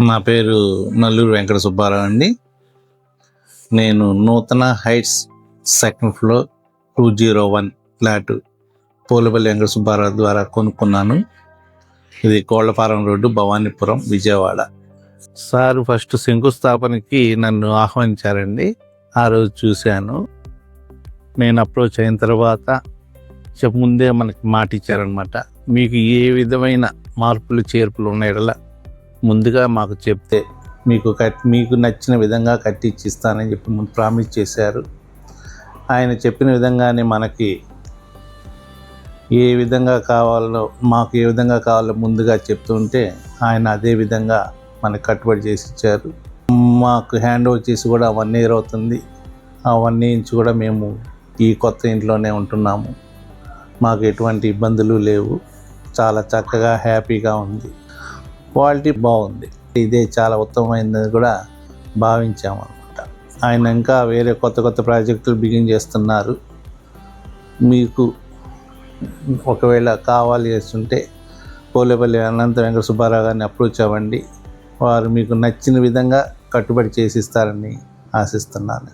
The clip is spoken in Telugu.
నా పేరు నల్లూరు వెంకట సుబ్బారావు అండి. నేను Nutana heights second floor 201 flat Polupalli Venkata Subbarao ద్వారా కొనుక్కున్నాను. ఇది Kollaparam road, Bhavanipuram, Vijayawada. Sir first శంకుస్థాపనకి నన్ను ఆహ్వానించారండి. ఆ రోజు చూశాను. నేను అప్రోచ్ అయిన తర్వాత ముందే మనకి మాట ఇచ్చారనమాట, మీకు ఏ విధమైన మార్పులు చేర్పులు ఉన్నాయలా ముందుగా మాకు చెప్తే మీకు నచ్చిన విధంగా కట్టించిస్తానని చెప్పి ముందు ప్రామిస్ చేశారు. ఆయన చెప్పిన విధంగానే మనకి ఏ విధంగా కావాలో మాకు ఏ విధంగా కావాలో ముందుగా చెప్తుంటే ఆయన అదే విధంగా మనకు కట్టుబడి చేసి ఇచ్చారు. మాకు హ్యాండ్ ఓవర్ చేసి కూడా 1 year అవుతుంది. ఆ 1 year నుంచి కూడా మేము ఈ కొత్త ఇంట్లోనే ఉంటున్నాము. మాకు ఎటువంటి ఇబ్బందులు లేవు. చాలా చక్కగా హ్యాపీగా ఉంది. క్వాలిటీ బాగుంది. ఇదే చాలా ఉత్తమమైనది కూడా భావించామన్నమాట. ఆయన ఇంకా వేరే కొత్త ప్రాజెక్టులు బిగిన్ చేస్తున్నారు. మీకు ఒకవేళ కావాలి చేస్తుంటే పోలేపల్లి అనంత వెంకట సుబ్బారావు గారిని అప్రోచ్ అవ్వండి. వారు మీకు నచ్చిన విధంగా కట్టుబడి చేసిస్తారని ఆశిస్తున్నాను.